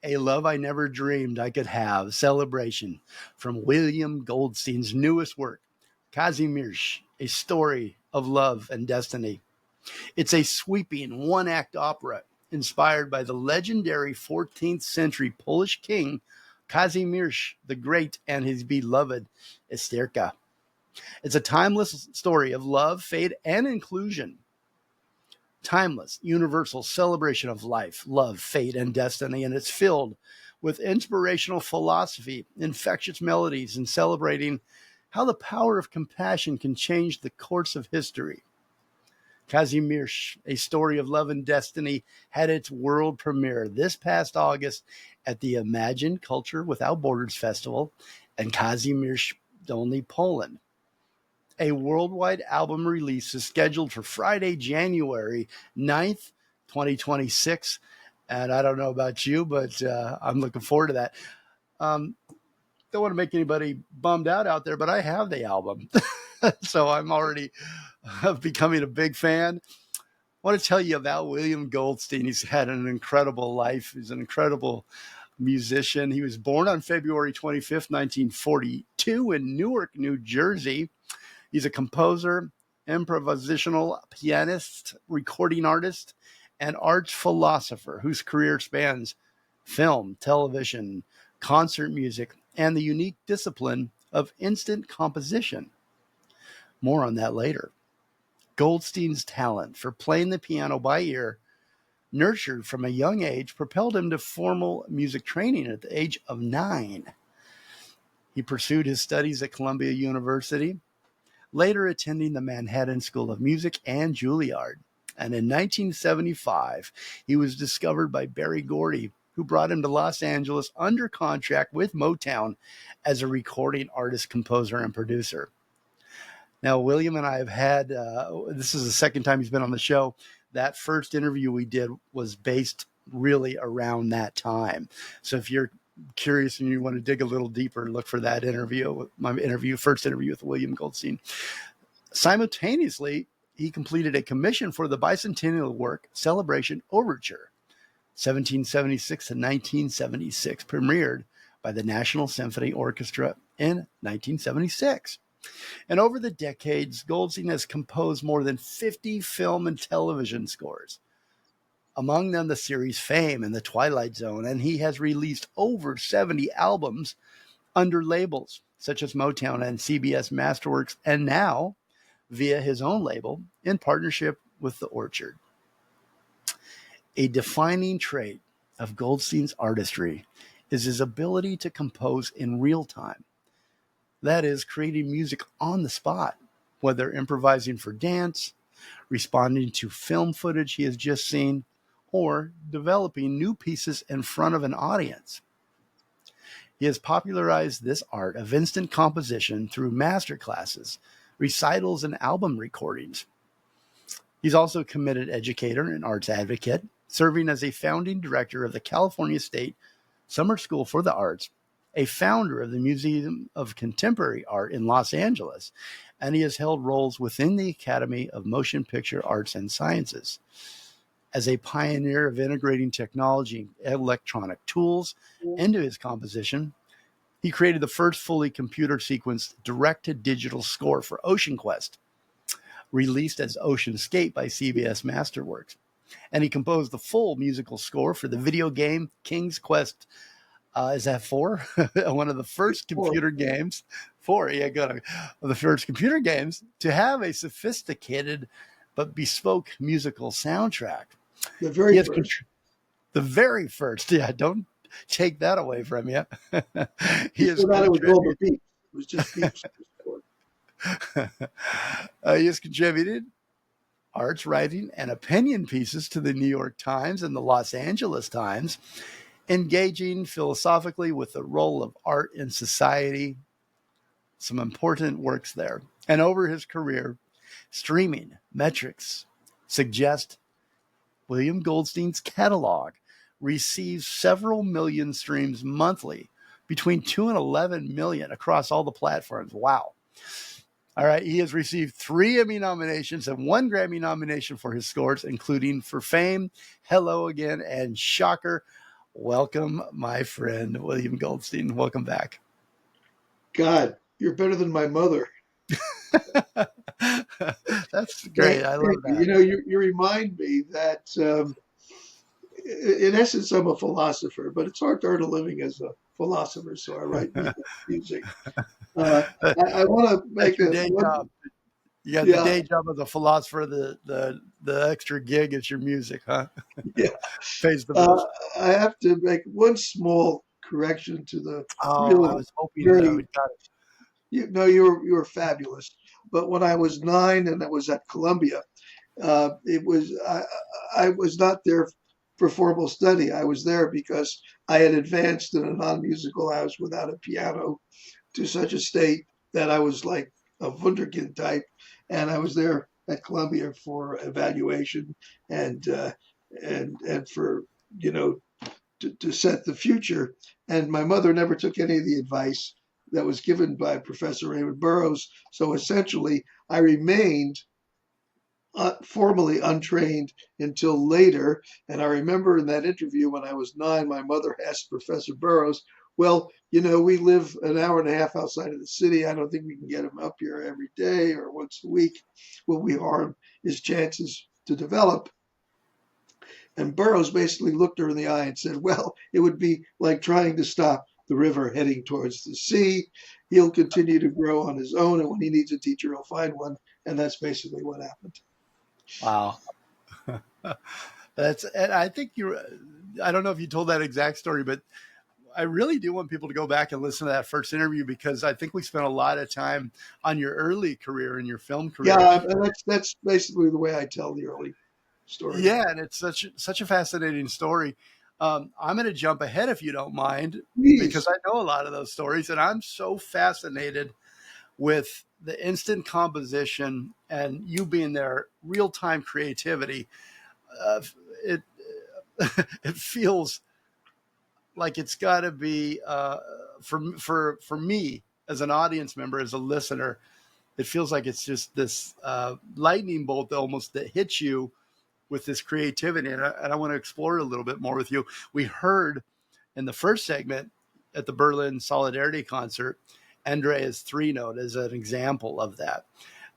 A Love I Never Dreamed I Could Have celebration from William Goldstein's newest work, Kazimierz, A Story of Love and Destiny. It's a sweeping one-act opera inspired by the legendary 14th century Polish king Kazimierz the Great and his beloved Esterka. It's a timeless story of love, fate, and inclusion. Timeless, universal celebration of life, love, fate, and destiny, and it's filled with inspirational philosophy, infectious melodies, and celebrating how the power of compassion can change the course of history. Kazimierz, A Story of Love and Destiny, had its world premiere this past August at the Imagine Culture Without Borders Festival in Kazimierz, Dolny, Poland. A worldwide album release is scheduled for Friday, January 9th, 2026. And I don't know about you, but I'm looking forward to that. Don't want to make anybody bummed out there, but I have the album. So I'm already becoming a big fan. I want to tell you about William Goldstein. He's had an incredible life. He's an incredible musician. He was born on February 25th, 1942 in Newark, New Jersey. He's a composer, improvisational pianist, recording artist, and arts philosopher whose career spans film, television, concert music, and the unique discipline of instant composition. More on that later. Goldstein's talent for playing the piano by ear, nurtured from a young age, propelled him to formal music training at the age of 9. He pursued his studies at Columbia University, later attending the Manhattan School of Music and Juilliard. And in 1975, he was discovered by Berry Gordy, who brought him to Los Angeles under contract with Motown as a recording artist, composer, and producer. Now, William and I have had, this is the second time he's been on the show. That first interview we did was based really around that time. So if you're curious and you want to dig a little deeper, look for that interview, first interview with William Goldstein. Simultaneously, he completed a commission for the bicentennial work Celebration Overture, 1776 to 1976, premiered by the National Symphony Orchestra in 1976. And over the decades, Goldstein has composed more than 50 film and television scores, among them the series Fame and The Twilight Zone, and he has released over 70 albums under labels such as Motown and CBS Masterworks, and now via his own label in partnership with The Orchard. A defining trait of Goldstein's artistry is his ability to compose in real time. That is, creating music on the spot, whether improvising for dance, responding to film footage he has just seen, or developing new pieces in front of an audience. He has popularized this art of instant composition through masterclasses, recitals, and album recordings. He's also a committed educator and arts advocate, serving as a founding director of the California State Summer School for the Arts, a founder of the Museum of Contemporary Art in Los Angeles, and he has held roles within the Academy of Motion Picture Arts and Sciences. As a pioneer of integrating technology and electronic tools into his composition, he created the first fully computer-sequenced direct-to-digital score for Ocean Quest, released as Oceanscape by CBS Masterworks. And he composed the full musical score for the video game King's Quest. Is that 4? One of the first computer games. 4, yeah, good. The first computer games to have a sophisticated but bespoke musical soundtrack. The very first. The very first. Yeah, don't take that away from you. He has contributed. It was just beats. He has contributed arts writing and opinion pieces to the New York Times and the Los Angeles Times, engaging philosophically with the role of art in society. Some important works there. And over his career, streaming metrics suggest William Goldstein's catalog receives several million streams monthly, between 2 and 11 million across all the platforms. Wow. All right. He has received 3 Emmy nominations and 1 Grammy nomination for his scores, including for Fame, Hello Again, and Shocker. Welcome, my friend, William Goldstein. Welcome back. God, you're better than my mother. That's great. I love that. You remind me that, in essence, I'm a philosopher, but it's hard to earn a living as a philosopher, so I write music. Uh, I want to That's make your a day one. job. You got the Yeah, day job as a philosopher. The extra gig is your music, huh? yeah. Pays the Uh, bills. I have to make one small correction to the Oh, I really was hoping I very. would got it. You were fabulous. But when I was 9 and I was at Columbia, it was I was not there for formal study. I was there because I had advanced in a non-musical house without a piano to such a state that I was like a wunderkind type, and I was there at Columbia for evaluation and and for you know to set the future. And my mother never took any of the advice that was given by Professor Raymond Burroughs. So essentially, I remained formally untrained until later. And I remember in that interview when I was 9, my mother asked Professor Burroughs, well, we live an hour and a half outside of the city. I don't think we can get him up here every day or once a week. Will we harm his chances to develop? And Burroughs basically looked her in the eye and said, well, it would be like trying to stop the river heading towards the sea. He'll continue to grow on his own. And when he needs a teacher, he'll find one. And that's basically what happened. Wow. And I think I don't know if you told that exact story, but I really do want people to go back and listen to that first interview because I think we spent a lot of time on your early career and your film career. Yeah, and that's basically the way I tell the early story. Yeah, and it's such a fascinating story. I'm going to jump ahead if you don't mind, because Please. I know a lot of those stories, and I'm so fascinated with the instant composition and you being there, real time creativity. It it feels like it's got to be for me as an audience member, as a listener. It feels like it's just this lightning bolt almost that hits you with this creativity. And I want to explore it a little bit more with you. We heard in the first segment at the Berlin Solidarity concert, Andrea's 3-note as an example of that.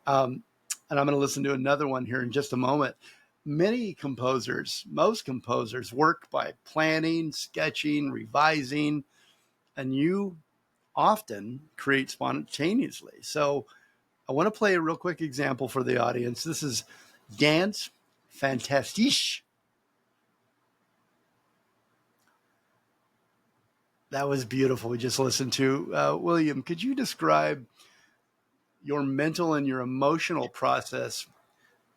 And I'm going to listen to another one here in just a moment. Most composers work by planning, sketching, revising, and you often create spontaneously. So I want to play a real quick example for the audience. This is Dance Fantastique. That was beautiful. We just listened to William. Could you describe your mental and your emotional process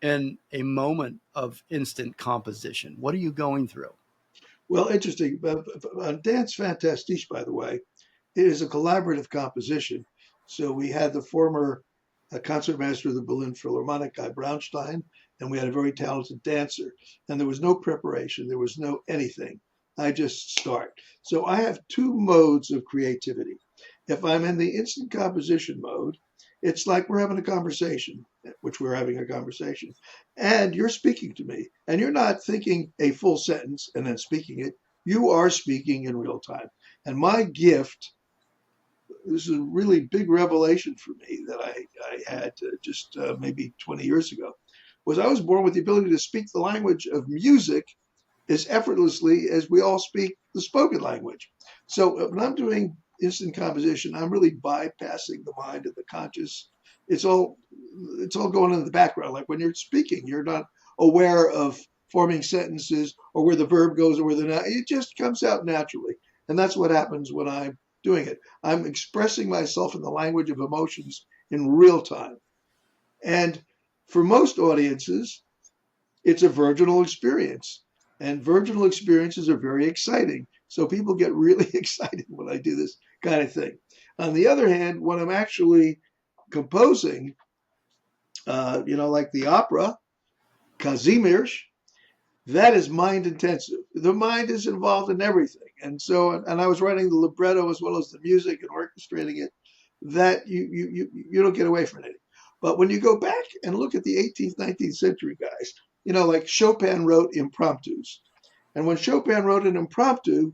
in a moment of instant composition? What are you going through? Well, interesting. Dance Fantastique, by the way, it is a collaborative composition. So we had the former concertmaster of the Berlin Philharmonic, Guy Braunstein, and we had a very talented dancer. And there was no preparation, there was no anything. I just start. So I have two modes of creativity. If I'm in the instant composition mode, it's like we're having a conversation, which we're having a conversation, and you're speaking to me, and you're not thinking a full sentence and then speaking it. You are speaking in real time. And my gift, this is a really big revelation for me that I had just maybe 20 years ago, was I was born with the ability to speak the language of music as effortlessly as we all speak the spoken language. So when I'm doing instant composition, I'm really bypassing the mind and the conscious. It's all going in the background. Like when you're speaking, you're not aware of forming sentences or where the verb goes or where the noun. It just comes out naturally, and that's what happens when I'm doing it. I'm expressing myself in the language of emotions in real time, and for most audiences, it's a virginal experience. And virginal experiences are very exciting. So people get really excited when I do this kind of thing. On the other hand, when I'm actually composing, like the opera, Kazimierz, that is mind intensive. The mind is involved in everything. And I was writing the libretto as well as the music and orchestrating it, that you don't get away from it. But when you go back and look at the 18th, 19th century guys, like Chopin wrote impromptus. And when Chopin wrote an impromptu,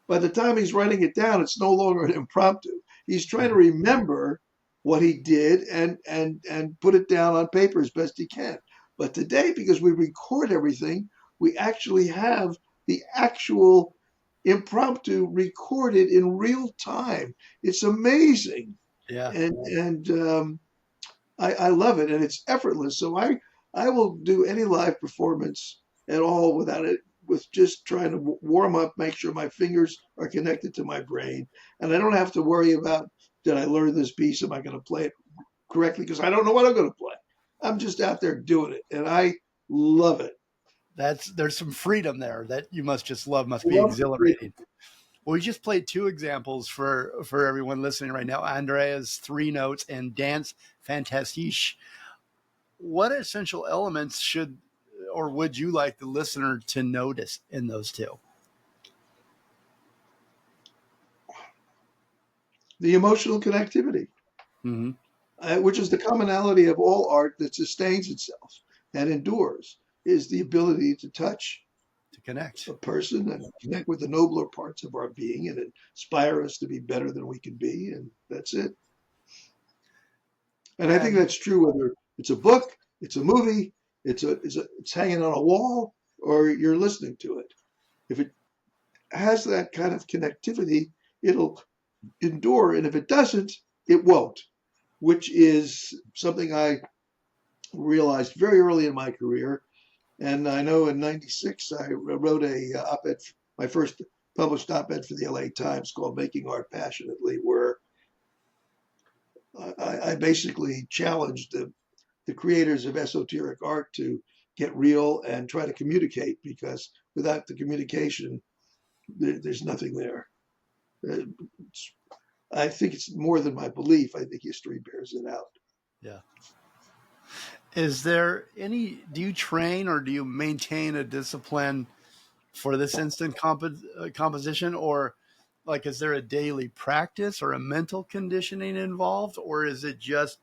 by the time he's writing it down, it's no longer an impromptu. He's trying to remember what he did and put it down on paper as best he can. But today, because we record everything, we actually have the actual impromptu recorded in real time. It's amazing, Yeah. and I love it, and it's effortless. So I will do any live performance at all without it, with just trying to warm up, make sure my fingers are connected to my brain, and I don't have to worry about, did I learn this piece? Am I going to play it correctly? Because I don't know what I'm going to play. I'm just out there doing it, and I love it. There's some freedom there that you must just love, must I be love the freedom. exhilarating. Well, we just played two examples for everyone listening right now. Andrea's three notes and Dance Fantastique. What essential elements should or would you like the listener to notice in those two? The emotional connectivity, Mm-hmm. which is the commonality of all art that sustains itself and endures, is the ability to touch To connect. a person and connect with the nobler parts of our being and inspire us to be better than we can be. And that's it. And I think And that's true whether it's a book, it's a movie, it's hanging on a wall, or you're listening to it. If it has that kind of connectivity, it'll endure. And if it doesn't, it won't, which is something I realized very early in my career. And I know in '96, I wrote a op-ed, my first published op-ed for the LA Times called Making Art Passionately, where I basically challenged the creators of esoteric art to get real and try to communicate, because without the communication, there's nothing there. Uh, I think it's more than my belief. I think history bears it out. yeah. Is there any, do you train or do you maintain a discipline for this instant composition, or like, is there a daily practice or a mental conditioning involved, or is it just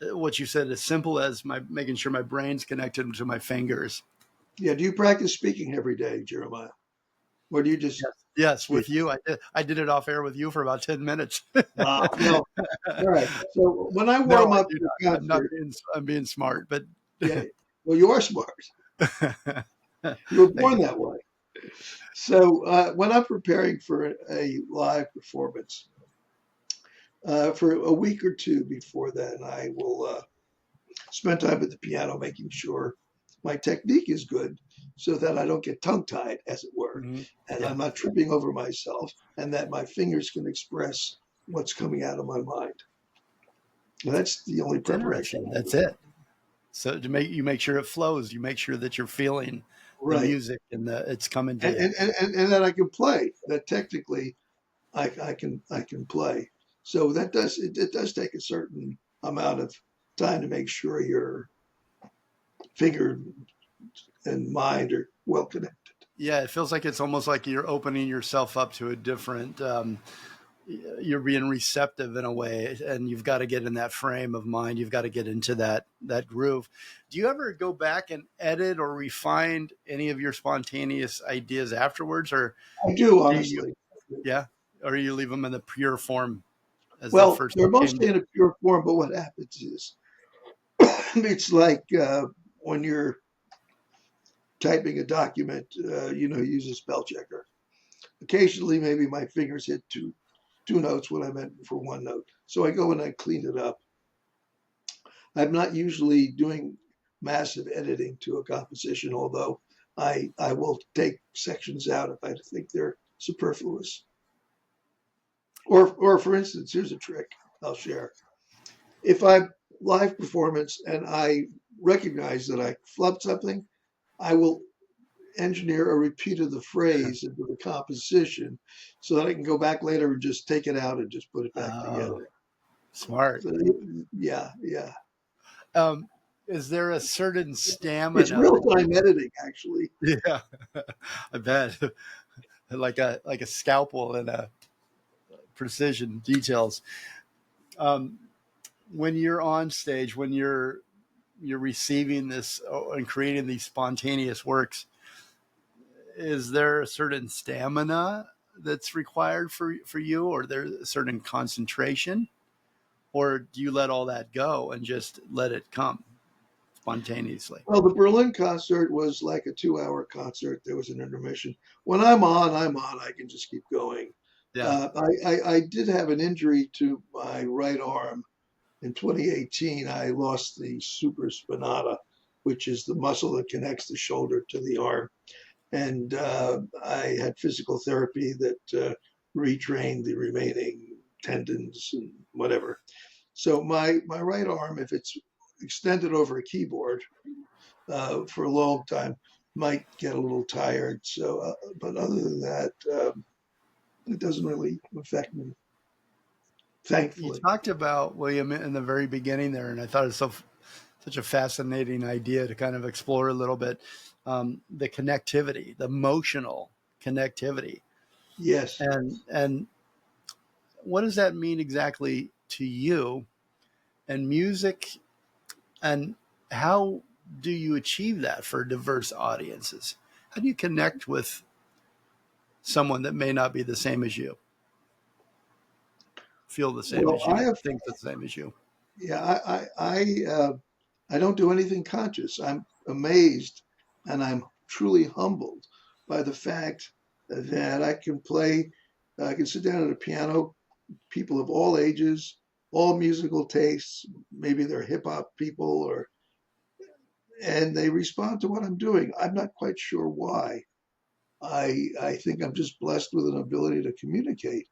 what you said, as simple as my making sure my brain's connected to my fingers? Yeah. Do you practice speaking every day, Jeremiah? Or do you just, Yes. Yes, yeah. with you, I did it off air with you for about 10 minutes. Well, all right. So when I No, warm I up do for a not. I'm not concert, being. I'm being smart, but yeah, well, you are smart. You were thank born that way. So when I'm preparing for a live performance, for a week or two before then, I will spend time at the piano making sure my technique is good so that I don't get tongue tied, as it were, you. and Yeah, I'm not tripping over myself, and that my fingers can express what's coming out of my mind. And that's the only it's preparation interesting. I That's do. it. So to make sure it flows, you make sure that you're feeling the Right. music and it's coming to And, you. and that I can play, that technically I can play. So that it does take a certain amount of time to make sure your finger and mind are well connected. Yeah, it feels like it's almost like you're opening yourself up to a different. You're being receptive in a way, and you've got to get in that frame of mind. You've got to get into that groove. Do you ever go back and edit or refine any of your spontaneous ideas afterwards, or I do, do you? honestly. Yeah, or you leave them in the pure form as they Well, first they're came to mostly in a pure form, but what happens is it's like when you're typing a document, use a spell checker. Occasionally, maybe my fingers hit two notes when I meant for one note. So I go and I clean it up. I'm not usually doing massive editing to a composition, although I will take sections out if I think they're superfluous. Or for instance, here's a trick I'll share. If I'm live performance and I recognize that I flubbed something, I will engineer a repeat of the phrase into the composition so that I can go back later and just take it out and just put it back Oh, together. smart. So, yeah, yeah. Um, is there a certain It's stamina? real time editing, actually. Yeah, I bet. Like a scalpel and a precision details. Um, when you're on stage, when you're receiving this and creating these spontaneous works, is there a certain stamina that's required for you, or there a certain concentration, or do you let all that go and just let it come spontaneously? Well, the Berlin concert was like a 2-hour concert. There was an intermission. When I'm on, I'm on. I can just keep going. Yeah. I did have an injury to my right arm. In 2018, I lost the supraspinata, which is the muscle that connects the shoulder to the arm. And I had physical therapy that retrained the remaining tendons and whatever. So my right arm, if it's extended over a keyboard for a long time, might get a little tired. So, but other than that, it doesn't really affect me, You thankfully. talked about William in the very beginning there, and I thought it's such a fascinating idea to kind of explore a little bit, the connectivity, the emotional connectivity, Yes. and what does that mean exactly to you and music, and how do you achieve that for diverse audiences? How do you connect with someone that may not be the same as you, feel the same Well, as I you, have, think the same as you? yeah, I don't do anything conscious. I'm amazed and I'm truly humbled by the fact that I can sit down at a piano, people of all ages, all musical tastes, maybe they're hip hop people and they respond to what I'm doing. I'm not quite sure why. I think I'm just blessed with an ability to communicate.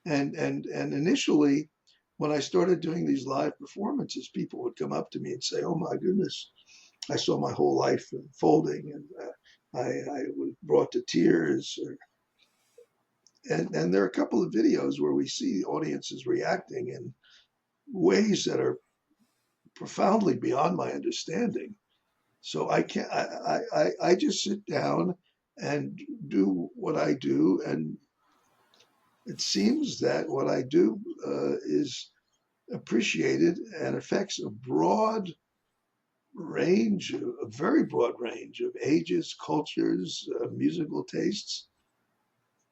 And initially, when I started doing these live performances, people would come up to me and say, "Oh my goodness, I saw my whole life unfolding, and I was brought to tears." And there are a couple of videos where we see audiences reacting in ways that are profoundly beyond my understanding. So I can't. I just sit down and do what I do, and it seems that what I do is appreciated and affects a broad range, a very broad range of ages, cultures, musical tastes.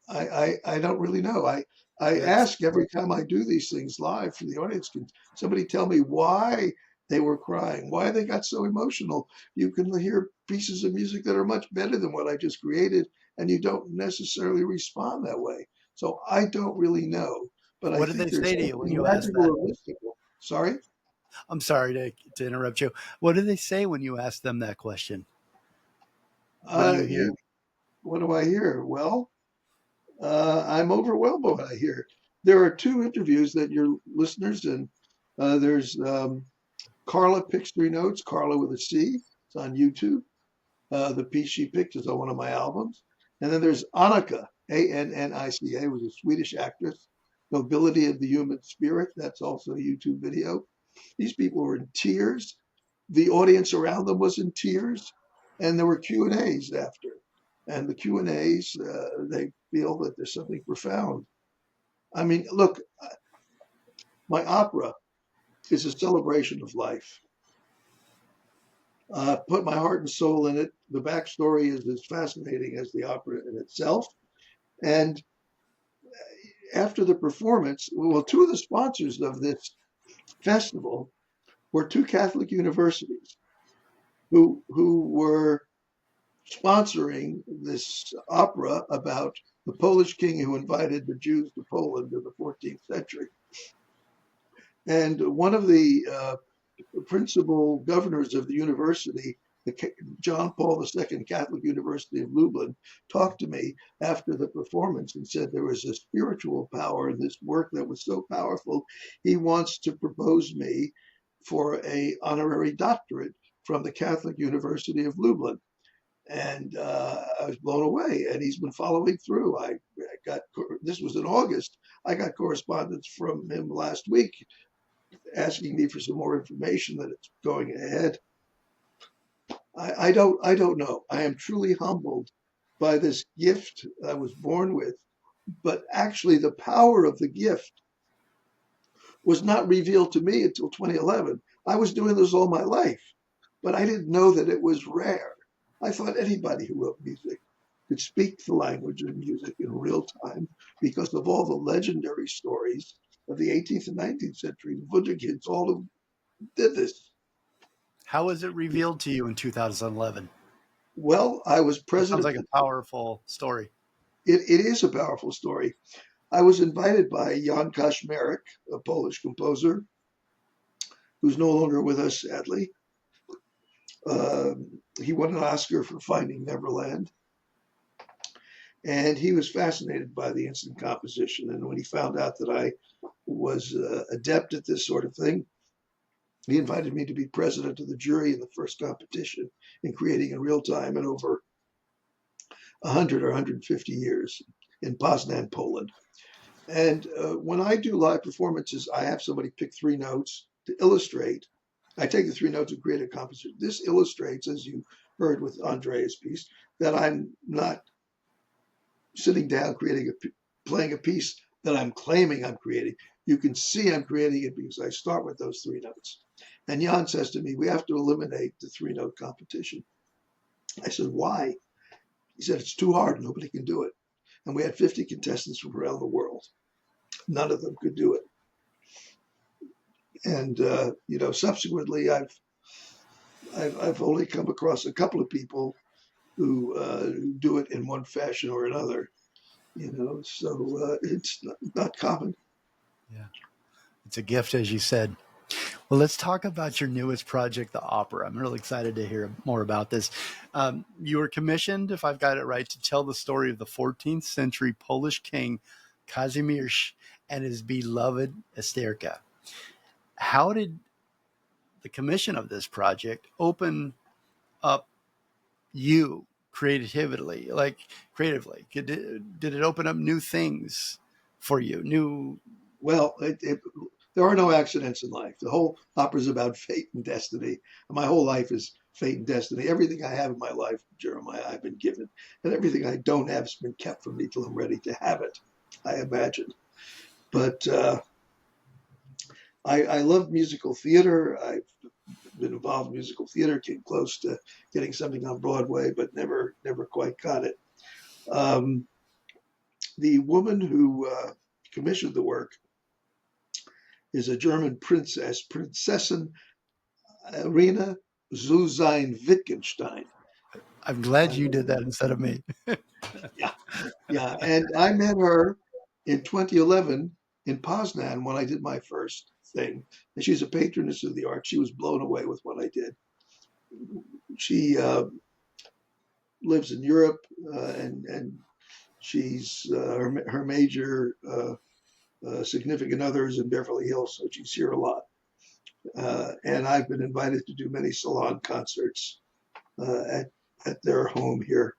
I don't really know. I That's ask every time I do these things live for the audience, can somebody tell me why they were crying, why they got so emotional? You can hear pieces of music that are much better than what I just created, and you don't necessarily respond that way. So I don't really know, but I what do think they there's say to you when something you ask magical that? or mystical. Sorry? I'm sorry to interrupt you. What do they say when you ask them that question? What do you hear? You, what do I hear? Well, I'm overwhelmed by what I hear. There are two interviews that your listeners and there's Carla picks three notes. Carla with a C. It's on YouTube. The piece she picked is on one of my albums. And then there's Annika, Annica, was a Swedish actress. Nobility of the Human Spirit. That's also a YouTube video. These people were in tears. The audience around them was in tears, and there were Q and A's after. And the Q and A's, they feel that there's something profound. I mean, look, my opera is a celebration of life. Put my heart and soul in it. The backstory is as fascinating as the opera in itself. And after the performance, well, two of the sponsors of this festival were two Catholic universities who were sponsoring this opera about the Polish king who invited the Jews to Poland in the 14th century. And one of the principal governors of the university, the John Paul II Catholic University of Lublin, talked to me after the performance and said there was a spiritual power in this work that was so powerful. He wants to propose me for a honorary doctorate from the Catholic University of Lublin. And I was blown away. And he's been following through. I got this was in August. I got correspondence from him last week asking me for some more information that it's going ahead. I don't know. I am truly humbled by this gift I was born with, but actually the power of the gift was not revealed to me until 2011. I was doing this all my life, but I didn't know that it was rare. I thought anybody who wrote music could speak the language of music in real time because of all the legendary stories of the 18th and 19th century. The Wunderkinds all did this. How was it revealed to you in 2011? Well, I was That sounds president. like a powerful story. It is a powerful story. I was invited by Jan Kazimierz, a Polish composer who's no longer with us, sadly. Uh, he won an Oscar for Finding Neverland, and he was fascinated by the instant composition. And when he found out that I was adept at this sort of thing, he invited me to be president of the jury in the first competition in creating in real time in over 100 or 150 years in Poznan, Poland. And when I do live performances, I have somebody pick three notes to illustrate. I take the three notes and create a composition. This illustrates, as you heard with Andrea's piece, that I'm not sitting down playing a piece that I'm claiming I'm creating. You can see I'm creating it because I start with those three notes. And Jan says to me, we have to eliminate the three-note competition. I said, why? He said, it's too hard. Nobody can do it. And we had 50 contestants from around the world. None of them could do it. And subsequently, I've only come across a couple of people who do it in one fashion or another. So it's not common. Yeah, it's a gift, as you said. Well, let's talk about your newest project, the opera. I'm really excited to hear more about this. You were commissioned, if I've got it right, to tell the story of the 14th century Polish king Kazimierz and his beloved Esterka. How did the commission of this project open up you creatively? Did it open up new things for you? Well, there are no accidents in life. The whole opera is about fate and destiny. My whole life is fate and destiny. Everything I have in my life, Jeremiah, I've been given. And everything I don't have has been kept from me till I'm ready to have it, I imagine. But I love musical theater. I've been involved in musical theater, came close to getting something on Broadway, but never quite got it. The woman who commissioned the work is a German princess, Prinzessin Irina Zusein Wittgenstein. I'm glad you did that instead of me. Yeah, yeah. And I met her in 2011 in Poznan when I did my first thing. And she's a patroness of the arts. She was blown away with what I did. She lives in Europe, and she's her major significant other is in Beverly Hills, so she's here a lot. And I've been invited to do many salon concerts at their home here,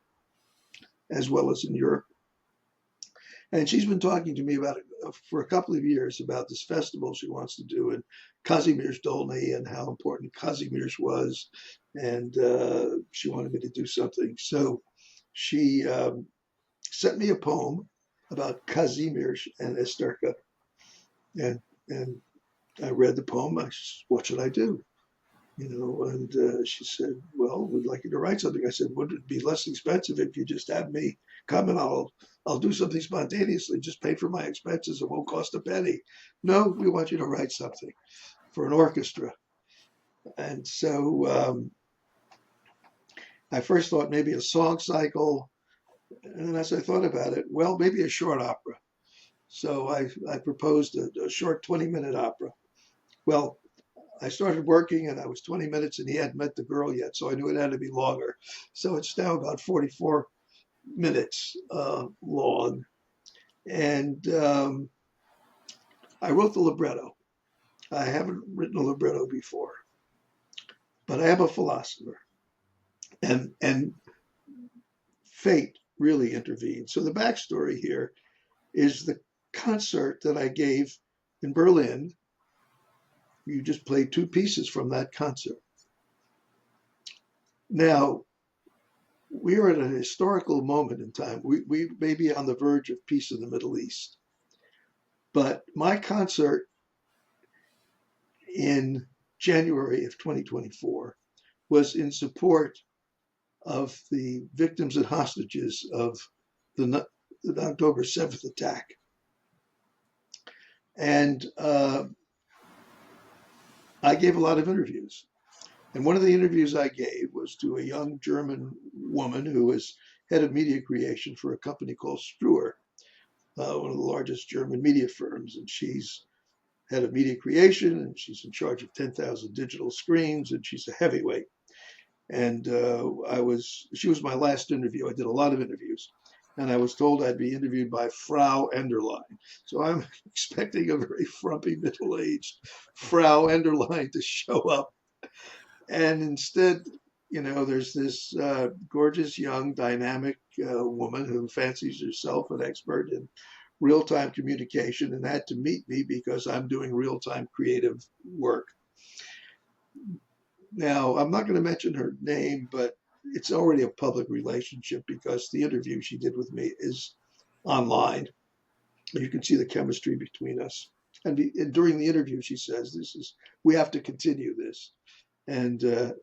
as well as in Europe. And she's been talking to me about it for a couple of years about this festival she wants to do in Kazimierz Dolny and how important Kazimierz was. And she wanted me to do something. So she sent me a poem about Kazimierz and Esterka. And I read the poem. I said, what should I do? And she said, well, we'd like you to write something. I said, would it be less expensive if you just have me come and I'll do something spontaneously, just pay for my expenses. It won't cost a penny. No, we want you to write something for an orchestra. And so I first thought maybe a song cycle. And then as I thought about it, well, maybe a short opera. So I proposed a short 20-minute opera. Well, I started working and I was 20 minutes and he hadn't met the girl yet. So I knew it had to be longer. So it's now about 44 minutes long. And I wrote the libretto. I haven't written a libretto before, but I am a philosopher. And fate really intervened. So the backstory here is the concert that I gave in Berlin. You just played two pieces from that concert. Now, we are at a historical moment in time. We may be on the verge of peace in the Middle East. But my concert in January of 2024 was in support of the victims and hostages of the October 7th attack. And I gave a lot of interviews. And one of the interviews I gave was to a young German woman who was head of media creation for a company called Struer, one of the largest German media firms. And she's head of media creation, and she's in charge of 10,000 digital screens, and she's a heavyweight. And she was my last interview. I did a lot of interviews, and I was told I'd be interviewed by Frau Enderlein. So I'm expecting a very frumpy middle-aged Frau Enderlein to show up. And instead, there's this gorgeous, young, dynamic woman who fancies herself an expert in real-time communication and had to meet me because I'm doing real-time creative work. Now, I'm not going to mention her name, but it's already a public relationship because the interview she did with me is online. You can see the chemistry between us. And during the interview, she says, we have to continue this. And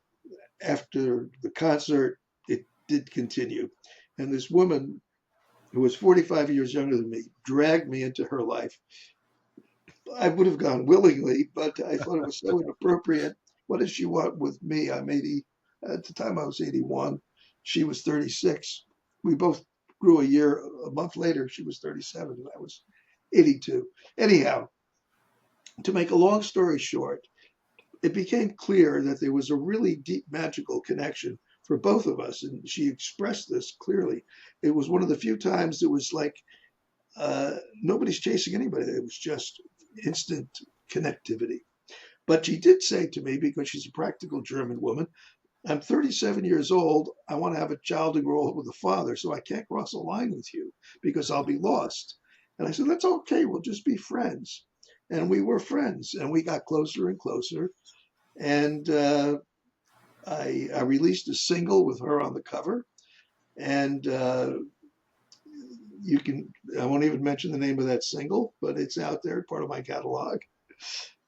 after the concert, it did continue. And this woman, who was 45 years younger than me, dragged me into her life. I would have gone willingly, but I thought it was so inappropriate. What does she want with me? I'm 80. At the time I was 81. She was 36. We both grew a month later. She was 37 and I was 82. Anyhow, to make a long story short, it became clear that there was a really deep magical connection for both of us. And she expressed this clearly. It was one of the few times it was like nobody's chasing anybody. It was just instant connectivity. But she did say to me, because she's a practical German woman, I'm 37 years old. I want to have a child to grow up with a father, so I can't cross a line with you because I'll be lost. And I said, that's okay. We'll just be friends. And we were friends, and we got closer and closer. And I released a single with her on the cover. And I won't even mention the name of that single, but it's out there, part of my catalog.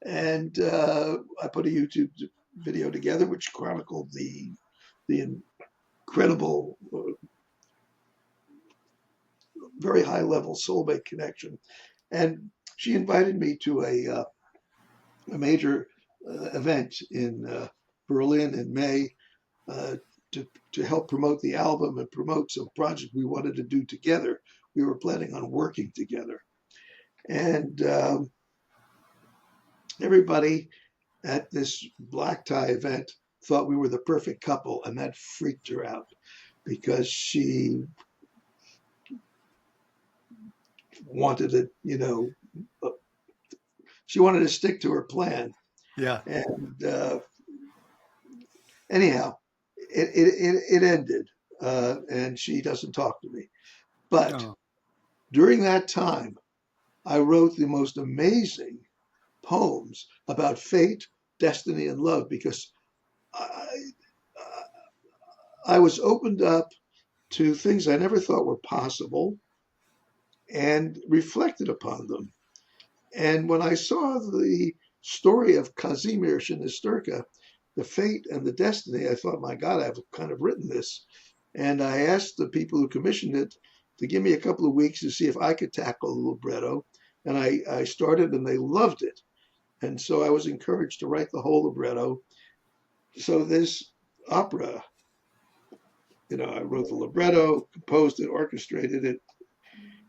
And I put a YouTube video together which chronicled the incredible, very high level soulmate connection. And she invited me to a major event in Berlin in May to help promote the album and promote some project we wanted to do together. We were planning on working together. And everybody at this black tie event thought we were the perfect couple, and that freaked her out because she wanted to, she wanted to stick to her plan. Yeah. And anyhow, it ended, and she doesn't talk to me. But during that time, I wrote the most amazing poems about fate, destiny, and love because I was opened up to things I never thought were possible and reflected upon them. And when I saw the story of Kazimierz and Esterka, the fate and the destiny, I thought, my God, I've kind of written this. And I asked the people who commissioned it to give me a couple of weeks to see if I could tackle the libretto. And I started, and they loved it. And so I was encouraged to write the whole libretto. So this opera, I wrote the libretto, composed it, orchestrated it.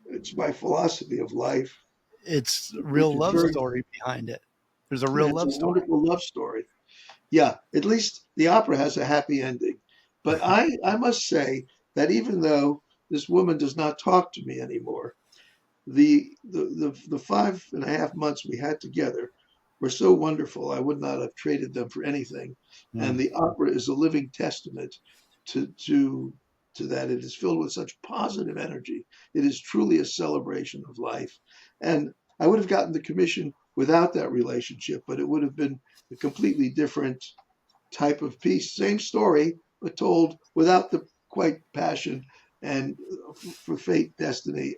It's my philosophy of life. It's a real love story behind it. There's a real love story. Wonderful love story. Yeah, at least the opera has a happy ending. But I must say that even though this woman does not talk to me anymore, the 5.5 months we had together were so wonderful. I would not have traded them for anything. And the opera is a living testament to that. It is filled with such positive energy. It is truly a celebration of life. And I would have gotten the commission without that relationship, but it would have been a completely different type of piece. Same story, but told without the quite passion and for fate, destiny,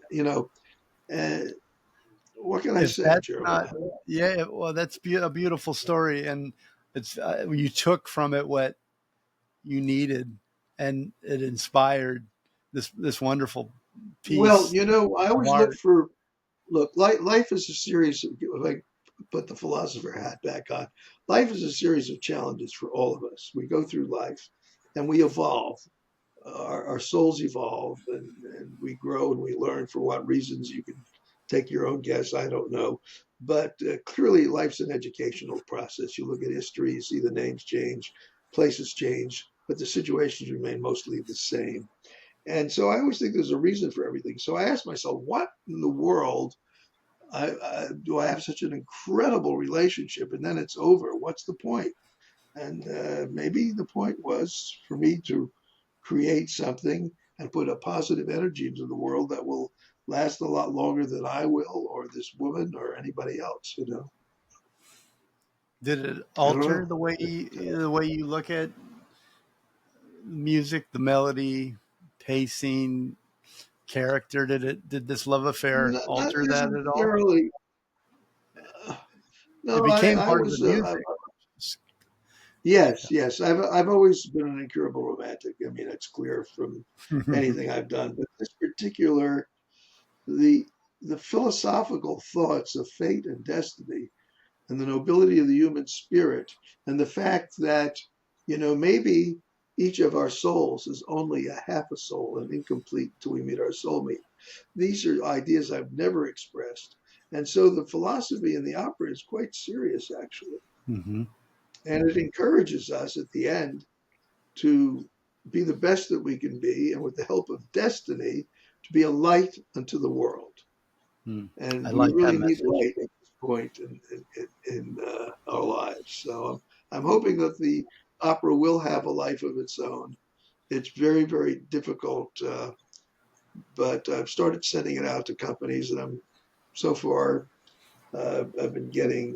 what can I say, Gerald? Yeah, well, that's a beautiful story, and it's you took from it what you needed and it inspired this wonderful Well, piece I of always art. look, life is a series of, if I put the philosopher hat back on, life is a series of challenges for all of us. We go through life and we evolve. Our souls evolve and we grow and we learn. For what reasons, you can take your own guess. I don't know. But clearly, life's an educational process. You look at history, you see the names change, places change, but the situations remain mostly the same. And so I always think there's a reason for everything. So I ask myself, what in the world do I have such an incredible relationship? And then it's over. What's the point? And maybe the point was for me to create something and put a positive energy into the world that will last a lot longer than I will, or this woman, or anybody else. Did it I don't alter know. the way you look at music, the melody, pacing, character? Did this love affair Not alter that at all? necessarily. Uh, It no, became I part of the was. music. Yes, yes. I've always been an incurable romantic. I mean, it's clear from anything I've done. But this particular, the the philosophical thoughts of fate and destiny, and the nobility of the human spirit, and the fact that maybe each of our souls is only a half a soul and incomplete till we meet our soulmate. These are ideas I've never expressed, and so the philosophy in the opera is quite serious, actually, Hmm. and it encourages us at the end to be the best that we can be, and with the help of destiny, to be a light unto the world. I And we like that really need message. light at this point in our lives. So I'm hoping that the opera will have a life of its own. It's very, very difficult, but I've started sending it out to companies, and so far I've been getting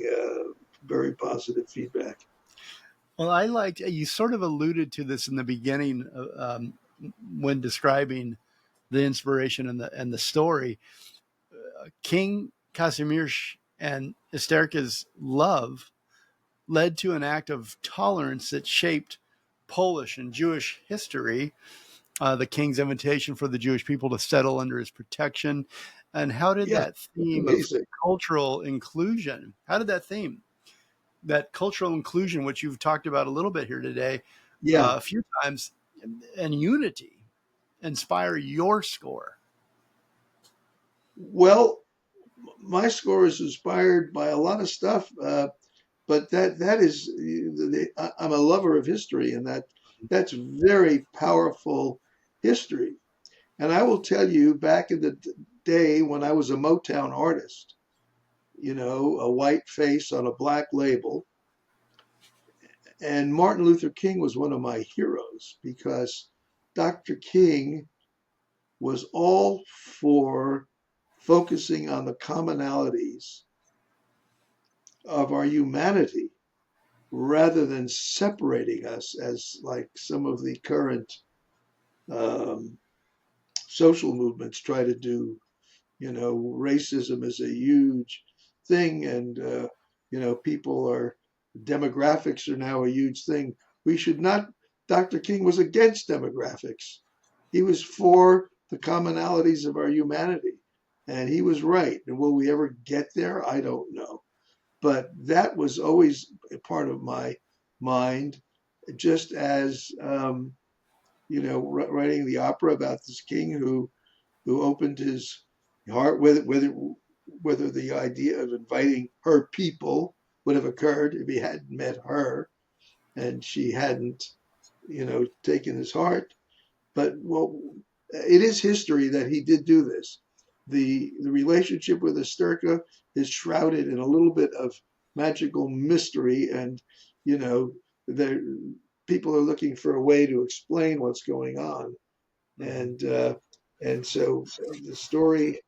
very positive feedback. Well, I liked you sort of alluded to this in the beginning when describing the inspiration and the story. King Kazimierz and Esterka's love led to an act of tolerance that shaped Polish and Jewish history. The king's invitation for the Jewish people to settle under his protection, and how did Yeah, that it's theme of amazing. cultural inclusion? How did that cultural inclusion, which you've talked about a little bit here today, Yeah. a few times, and unity inspire your score? Well, my score is inspired by a lot of stuff, but that is I'm a lover of history, and that's very powerful history. And I will tell you, back in the day when I was a Motown artist, a white face on a black label, and Martin Luther King was one of my heroes because Dr. King was all for focusing on the commonalities of our humanity rather than separating us as like some of the current um, social movements try to do. Racism is a huge thing, and people are demographics are now a huge thing. We should not. Dr. King was against demographics. He was for the commonalities of our humanity, and he was right. And will we ever get there? I don't know. But that was always a part of my mind, just as writing the opera about this king who opened his heart, whether the idea of inviting her people would have occurred if he hadn't met her and she hadn't taken his heart. But well, it is history that he did do this. The relationship with Esterka is shrouded in a little bit of magical mystery, and you know there people are looking for a way to explain what's going on, Mhm. and so the story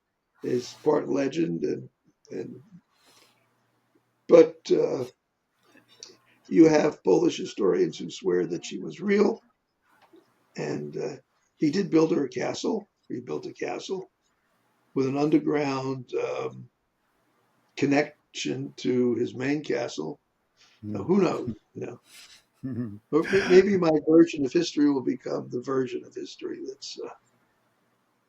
is part legend, and but you have Polish historians who swear that she was real, and he did build her a castle. He built a castle with an underground connection to his main castle. Who knows? Or maybe my version of history will become the version of history that's.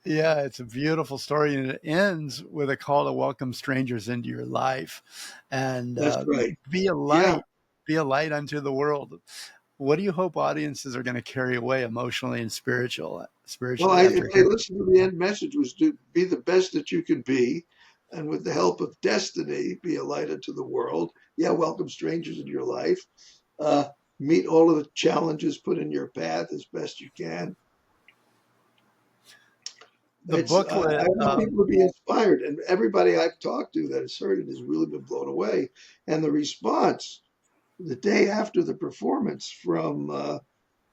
Yeah, it's a beautiful story, and it ends with a call to welcome strangers into your life, and That's right. be a Yeah. light, be a light unto the world. What do you hope audiences are going to carry away emotionally and Well, spiritually after if they hearing? listen to the end message was to be the best that you can be, and with the help of destiny, be a light unto the world. Yeah, welcome strangers in your life. Uh, Meet all of the challenges put in your path as best you can. The I booklet, want people to be inspired, and everybody I've talked to that has heard it has really been blown away. And the response the day after the performance from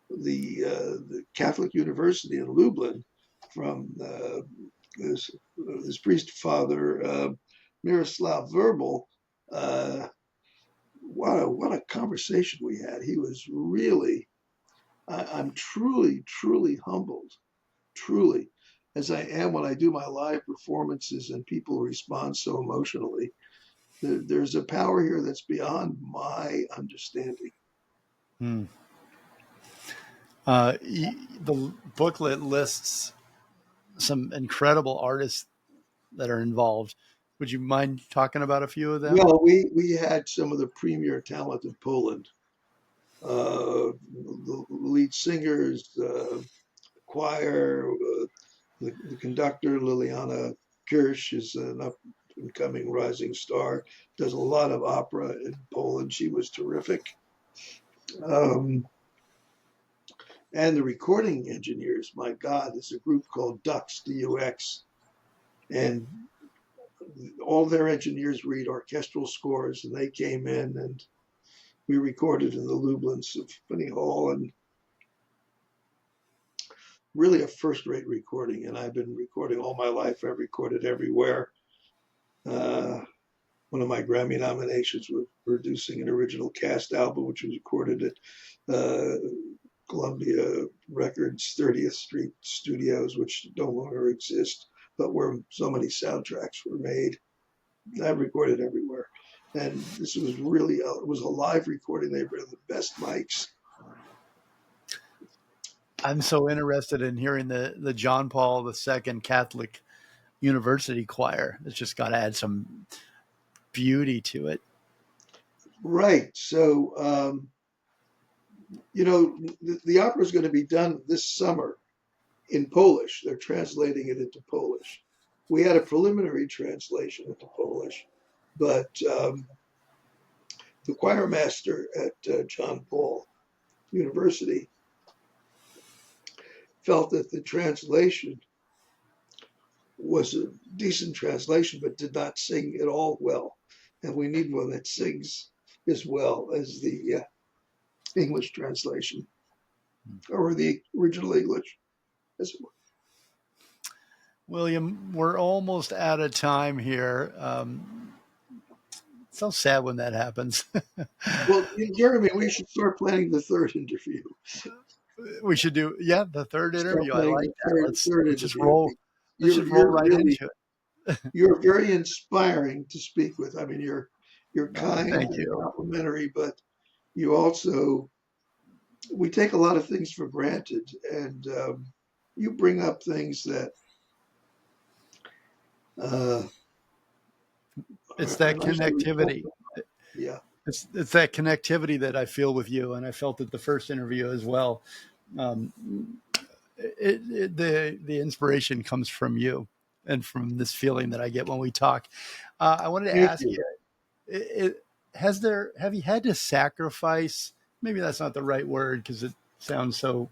the Catholic University in Lublin, from this, this priest father Miroslav Verbal. Uh, what a conversation we had. He was really. I'm truly humbled, truly, as I am when I do my live performances and people respond so emotionally. There's a power here that's beyond my understanding. hmm, the booklet lists some incredible artists that are involved. Would you mind talking about a few of them? Well, we had some of the premier talent of Poland. The lead singers, choir, the conductor Liliana Kirsch is an up and coming rising star. Does a lot of opera in Poland. She was terrific. Um, and the recording engineers, my God, there's a group called Dux, DUX, and all their engineers read orchestral scores, and they came in and we recorded in the Lublin Symphony Hall, and really a first-rate recording. And I've been recording all my life. I've recorded everywhere. Uh, One of my Grammy nominations was producing an original cast album, which was recorded at Columbia Records 30th Street Studios, which no longer exist, but where so many soundtracks were made. I've recorded everywhere. And this was really, it was a live recording. They were the best mics. I'm so interested in hearing the John Paul II Catholic University Choir. It's just got to add some beauty to it. Right. So, the opera is going to be done this summer in Polish. They're translating it into Polish. We had a preliminary translation into Polish, but the choir master at John Paul University felt that the translation was a decent translation, but did not sing at all well. And we need one that sings as well as the English translation or the original English, as it were. William, we're almost out of time here. It's so sad when that happens. Well, Jeremy, we should start planning the third interview. We should do, yeah, the third Start interview. I planning like the that. third Let's just interview. roll. Let's just roll You're right really into it. you're very inspiring to speak with. I mean, you're Oh, kind thank and you. complimentary, but you also we take a lot of things for granted, and you bring up things that uh, It's are that nice to reflect connectivity. on. Yeah, It's that connectivity that I feel with you, and I felt at the first interview as well. Um, the inspiration comes from you, and from this feeling that I get when we talk. I wanted to thank ask you. you: have you had to sacrifice? Maybe that's not the right word because it sounds so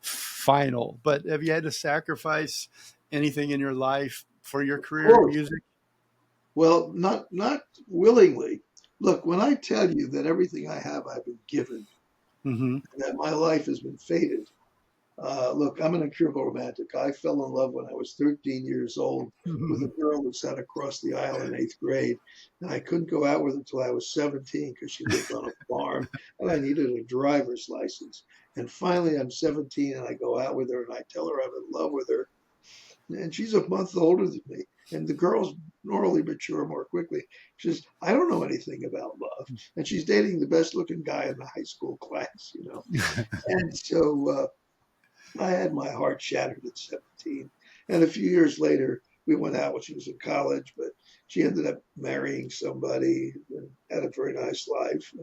final. But have you had to sacrifice anything in your life for your Of career in course. music? Well, not willingly. Look, when I tell you that everything I have, I've been given, Mm-hmm. that my life has been fated. Look, I'm an incurable romantic. I fell in love when I was 13 years old with a girl who sat across the aisle in eighth grade. And I couldn't go out with her until I was 17 because she lived on a farm and I needed a driver's license. And finally, I'm 17 and I go out with her and I tell her I'm in love with her. And she's a month older than me. And the girls normally mature more quickly. She says, I don't know anything about love. And she's dating the best looking guy in the high school class, you know. And so I had my heart shattered at 17. And a few years later, we went out when she was in college, but she ended up marrying somebody and had a very nice life.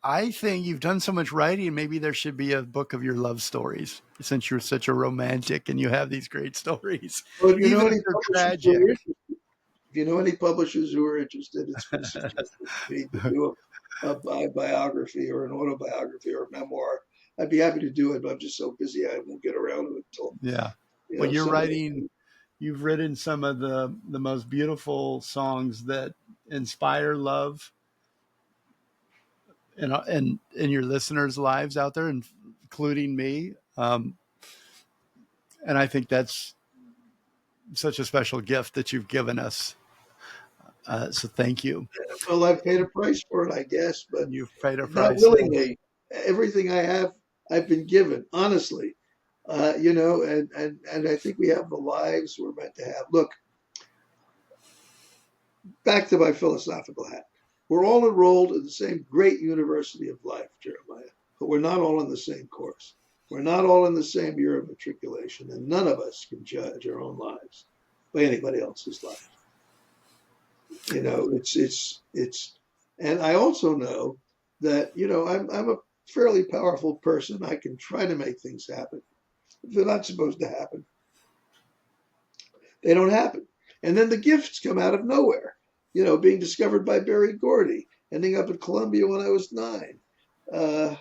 I think you've done so much writing. Maybe there should be a book of your love stories, since you're such a romantic and you have these great stories, Well, if you know even if any they're publishers who tragic. are interested, if you know any publishers who are interested, it's been suggested to me to do a biography or an autobiography or a memoir. I'd be happy to do it, but I'm just so busy I won't get around to it until Yeah. you Well, know you're somebody. writing, you've written some of the most beautiful songs that inspire love in your listeners' lives out there, including me. And I think that's such a special gift that you've given us. So thank you. Well, I've paid a price for it, I guess, but You've paid a not price. And willingly. Everything I have, I've been given, honestly. You know, and I think we have the lives we're meant to have. Look, back to my philosophical hat. We're all enrolled in the same great university of life, Jeremiah, but we're not all in the same course. We're not all in the same year of matriculation, and none of us can judge our own lives by anybody else's life. You know, and I also know that I'm a fairly powerful person. I can try to make things happen. If they're not supposed to happen, they don't happen. And then the gifts come out of nowhere. You know, being discovered by Berry Gordy, ending up at Columbia when I was 9, uh,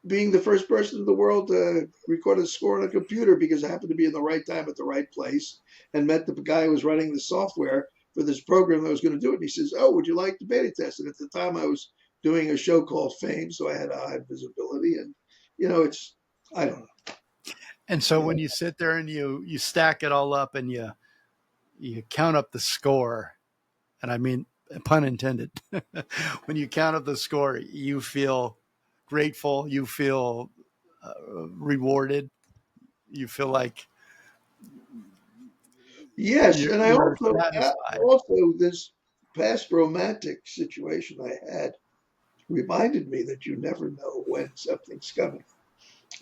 being the first person in the world to record a score on a computer because I happened to be in the right time at the right place and met the guy who was running the software for this program that was going to do it. And he says, "Oh, would you like the beta test?" And at the time, I was doing a show called Fame, so I had a high visibility. And I don't know. so You when know, you sit there and you stack it all up and you count up the score, and I mean pun intended, when you count up the score, you feel grateful, you feel rewarded, you feel like yes, and I you're also satisfied. this past romantic situation I had reminded me that you never know when something's coming.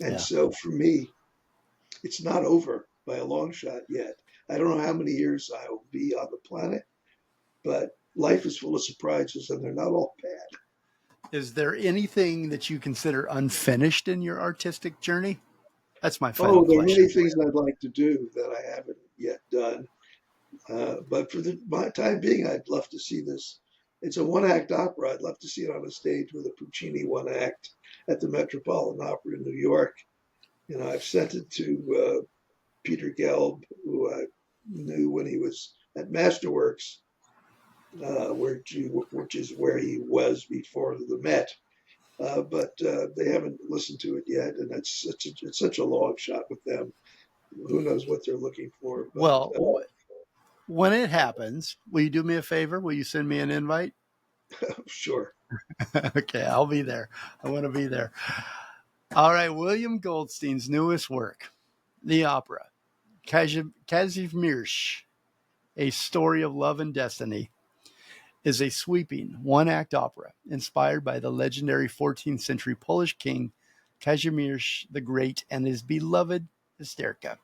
And Yeah. so for me, it's not over by a long shot yet. I don't know how many years I will be on the planet, but life is full of surprises and they're not all bad. Is there anything that you consider unfinished in your artistic journey? That's my final Oh, there are question many for things you. I'd like to do that I haven't yet done. But for my time being, I'd love to see this. It's a one act opera. I'd love to see it on a stage with a Puccini one act at the Metropolitan Opera in New York. You know, I've sent it to Peter Gelb, who I knew when he was at Masterworks, which is where he was before the Met. But they haven't listened to it yet, and it's such a long shot with them. Who knows what they're looking for? But Well, when it happens, will you do me a favor? Will you send me an invite? sure. Okay, I'll be there. I want to be there. All right, William Goldstein's newest work, the opera, Kazimierz, A Story of Love and Destiny, is a sweeping one act opera inspired by the legendary 14th century Polish king Kazimierz the Great and his beloved Hysterka.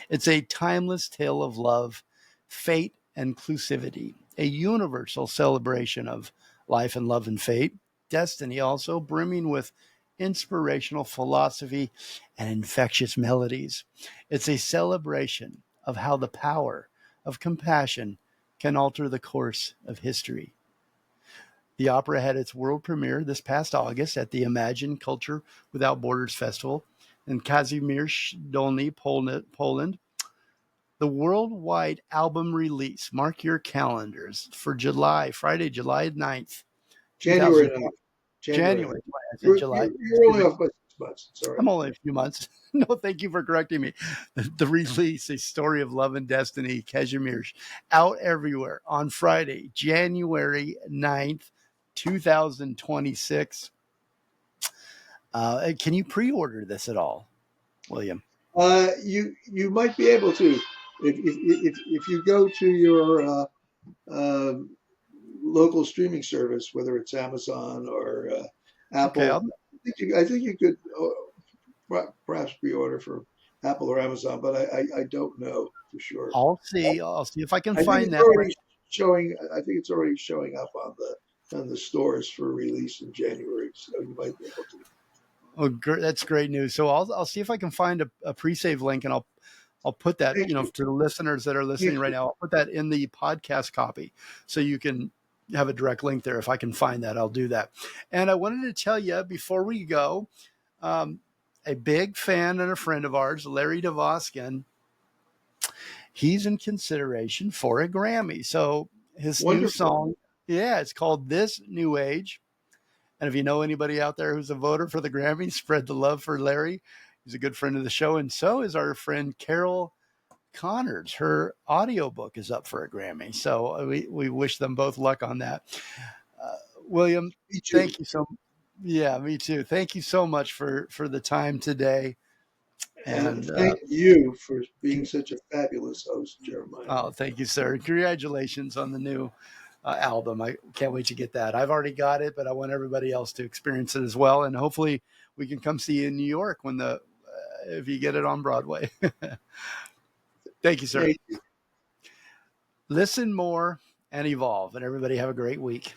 It's a timeless tale of love, fate, and inclusivity, a universal celebration of life and love and fate, destiny also brimming with inspirational philosophy and infectious melodies. It's a celebration of how the power of compassion can alter the course of history. The opera had its world premiere this past August at the Imagine Culture Without Borders Festival in Kazimierz Dolny, Poland. The worldwide album release, mark your calendars, for Friday, July 9th, January 2020. 9th. January January, 9th. I said July. You're Excuse only me. off by 6 months. It's all right. I'm only a few months. No, thank you for correcting me. The release, A Story of Love and Destiny, Kazimierz, out everywhere on Friday, January 9th, 2026. Can you pre order this at all, William? You might be able to. If you go to your uh, local streaming service, whether it's Amazon or Okay, Apple, I think you could perhaps pre-order for Apple or Amazon, but I don't know for sure. I'll see. I'll see if I can I think find it's that. already showing. I think it's already showing up on the stores for release in January, so you might be able to. Oh, that's great news. So I'll see if I can find a pre-save link, and I'll put that, Thank you. to the listeners that are listening Thank right you. now. I'll put that in the podcast copy, so you can have a direct link there. If I can find that, I'll do that. And I wanted to tell you before we go, um, a big fan and a friend of ours, Larry DeVoskin, he's in consideration for a Grammy. So his new Wonderful. song, yeah, it's called "This New Age." And if you know anybody out there who's a voter for the Grammy, spread the love for Larry. He's a good friend of the show. And so is our friend Carol Connors. Her audiobook is up for a Grammy. So we wish them both luck on that. William, Me too. thank you so Yeah, me too. Thank you so much for the time today. And And thank you for being such a fabulous host, Jeremiah. oh, thank you, sir. Congratulations on the new album. I can't wait to get that. I've already got it, but I want everybody else to experience it as well. And hopefully we can come see you in New York when if you get it on Broadway. Thank you, sir. Thank you. Listen more and evolve. And everybody have a great week.